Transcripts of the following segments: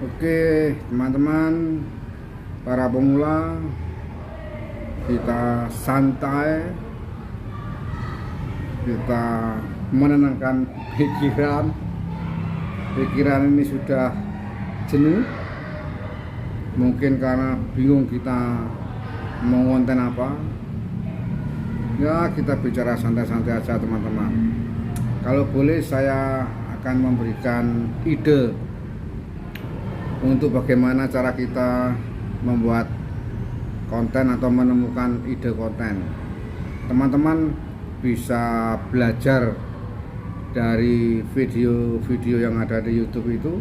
Oke, teman-teman, para pemula, kita santai, kita menenangkan pikiran. Pikiran ini sudah jenuh, mungkin karena bingung kita mau konten apa. Ya, kita bicara santai-santai aja, teman-teman. Kalau boleh, saya akan memberikan ide untuk bagaimana cara kita membuat konten atau menemukan ide konten. Teman-teman bisa belajar dari video-video yang ada di YouTube itu,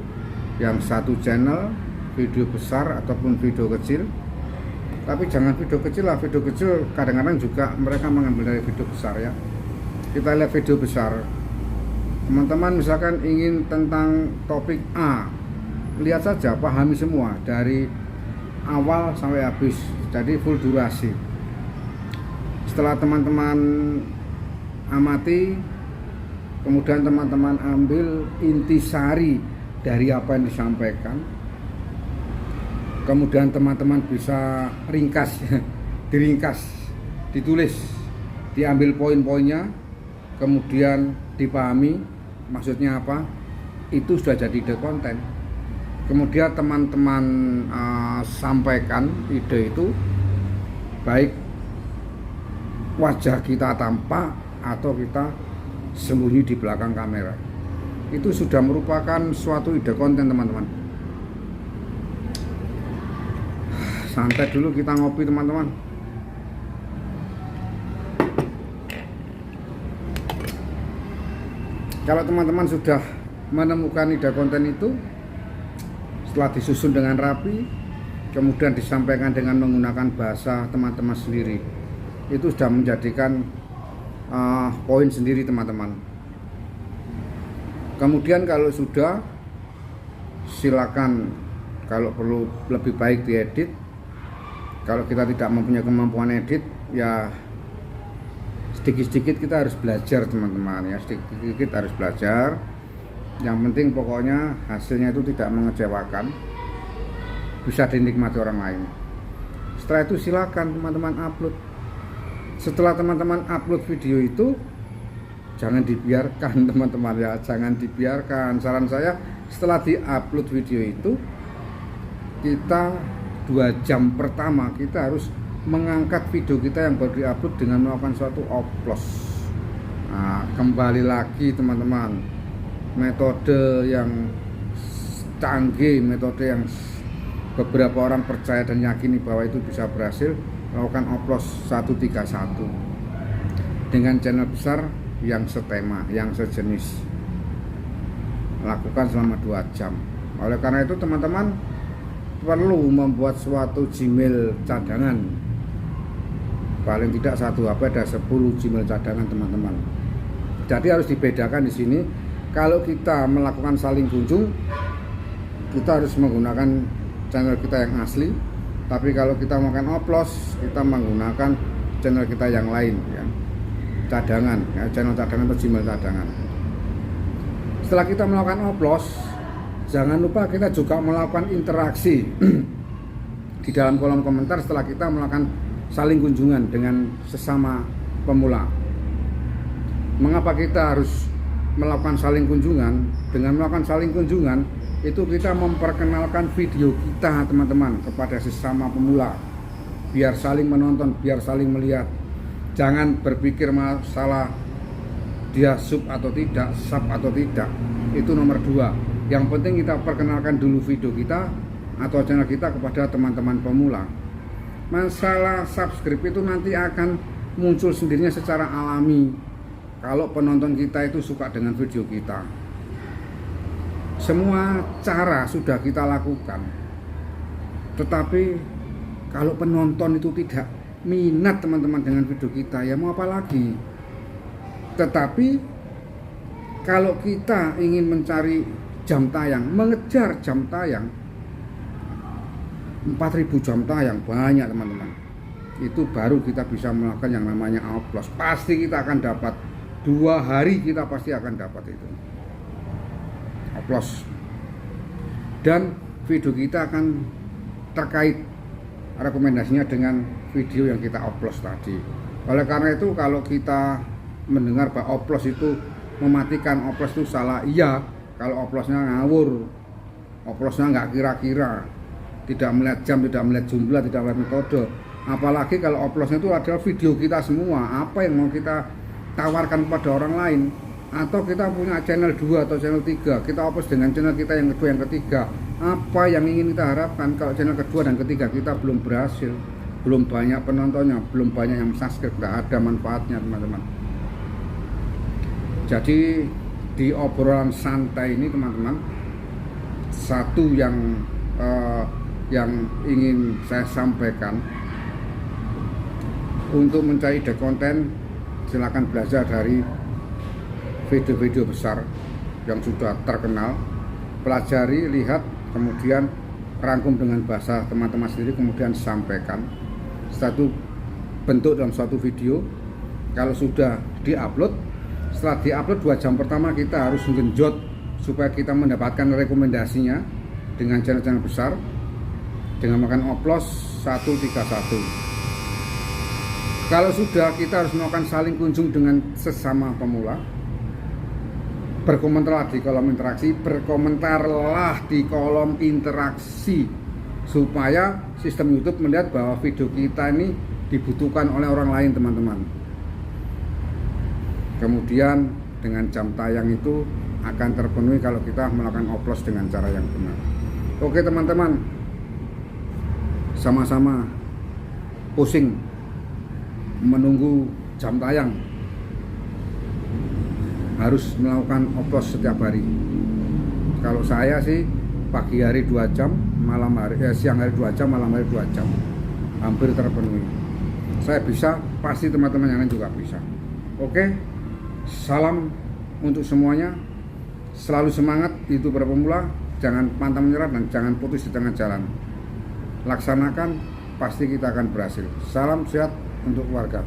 yang satu channel, video besar ataupun video kecil. Tapi jangan video kecil lah, video kecil kadang-kadang juga mereka mengambil dari video besar ya. Kita lihat video besar. Teman-teman misalkan ingin tentang topik A, lihat saja, pahami semua dari awal sampai habis, jadi full durasi. Setelah teman-teman amati, kemudian teman-teman ambil intisari dari apa yang disampaikan, kemudian teman-teman bisa ringkas, diringkas, ditulis, diambil poin-poinnya, kemudian dipahami maksudnya apa, itu sudah jadi ide konten. Kemudian teman-teman sampaikan ide itu, baik wajah kita tampak atau kita sembunyi di belakang kamera, itu sudah merupakan suatu ide konten, teman-teman. Santai dulu, kita ngopi, teman-teman. Kalau teman-teman sudah menemukan ide konten itu, setelah disusun dengan rapi, kemudian disampaikan dengan menggunakan bahasa teman-teman sendiri, itu sudah menjadikan poin sendiri, teman-teman. Kemudian kalau sudah, silakan, kalau perlu lebih baik diedit. Kalau kita tidak mempunyai kemampuan edit, ya sedikit-sedikit kita harus belajar, teman-teman ya, sedikit-sedikit harus belajar. Yang penting pokoknya hasilnya itu tidak mengecewakan, bisa dinikmati orang lain. Setelah itu silakan teman-teman upload. Setelah teman-teman upload video itu, jangan dibiarkan, teman-teman ya, jangan dibiarkan. Saran saya, setelah diupload video itu, kita 2 jam pertama kita harus mengangkat video kita yang baru diupload dengan melakukan suatu oplos. Nah, kembali lagi teman-teman, metode yang canggih, metode yang beberapa orang percaya dan yakini bahwa itu bisa berhasil, melakukan oplos 131 dengan channel besar yang setema, yang sejenis. Lakukan selama 2 jam. Oleh karena itu teman-teman perlu membuat suatu Gmail cadangan. Paling tidak satu HP ada 10 Gmail cadangan, teman-teman. Jadi harus dibedakan di sini. Kalau kita melakukan saling kunjung, kita harus menggunakan channel kita yang asli. Tapi kalau kita melakukan oplos, kita menggunakan channel kita yang lain ya. Cadangan ya, channel cadangan atau Gmail cadangan. Setelah kita melakukan oplos, jangan lupa kita juga melakukan interaksi di dalam kolom komentar setelah kita melakukan saling kunjungan dengan sesama pemula. Mengapa kita harus melakukan saling kunjungan? Dengan melakukan saling kunjungan itu kita memperkenalkan video kita, teman-teman, kepada sesama pemula, biar saling menonton, biar saling melihat. Jangan berpikir masalah dia sub atau tidak, sub atau tidak, itu nomor 2. Yang penting kita perkenalkan dulu video kita atau channel kita kepada teman-teman pemula. Masalah subscribe itu nanti akan muncul sendirinya secara alami kalau penonton kita itu suka dengan video kita. Semua cara sudah kita lakukan, tetapi kalau penonton itu tidak minat, teman-teman, dengan video kita, ya mau apa lagi. Tetapi kalau kita ingin mencari jam tayang, mengejar jam tayang, 4.000 jam tayang banyak, teman-teman, itu baru kita bisa melakukan yang namanya oplos. Pasti kita akan dapat 2 hari, kita pasti akan dapat itu oplos. Dan video kita akan terkait rekomendasinya dengan video yang kita upload tadi. Oleh karena itu kalau kita mendengar bahwa oplos itu mematikan, oplos itu salah, iya. Kalau oplosnya ngawur, oplosnya nggak kira-kira, tidak melihat jam, tidak melihat jumlah, tidak melihat metode. Apalagi kalau oplosnya itu adalah video kita semua, apa yang mau kita tawarkan kepada orang lain. Atau kita punya channel 2 atau channel 3, kita oplos dengan channel kita yang kedua, yang ketiga. Apa yang ingin kita harapkan kalau channel kedua dan ketiga kita belum berhasil, belum banyak penontonnya, belum banyak yang subscribe, tidak ada manfaatnya teman-teman. Jadi di obrolan santai ini teman-teman, satu yang ingin saya sampaikan, untuk mencari ide konten silakan belajar dari video-video besar yang sudah terkenal, pelajari, lihat, kemudian rangkum dengan bahasa teman-teman sendiri, kemudian sampaikan. Setelah itu bentuk dalam suatu video. Kalau sudah diupload, setelah diupload 2 jam pertama kita harus genjot supaya kita mendapatkan rekomendasinya dengan channel-channel besar dengan makan oplos 131. Kalau sudah, kita harus melakukan saling kunjung dengan sesama pemula. Berkomentarlah di kolom interaksi, berkomentarlah di kolom interaksi supaya sistem YouTube melihat bahwa video kita ini dibutuhkan oleh orang lain teman-teman. Kemudian dengan jam tayang itu akan terpenuhi kalau kita melakukan upload dengan cara yang benar. Oke teman-teman, sama-sama pusing menunggu jam tayang, harus melakukan upload setiap hari. Kalau saya sih pagi hari 2 jam, malam hari siang hari 2 jam, malam hari 2 jam, hampir terpenuhi. Saya bisa, pasti teman-teman yang lain juga bisa. Oke, salam untuk semuanya, selalu semangat, itu para pemula, jangan pantang menyerah dan jangan putus di tengah jalan. Laksanakan, pasti kita akan berhasil. Salam sehat untuk keluarga.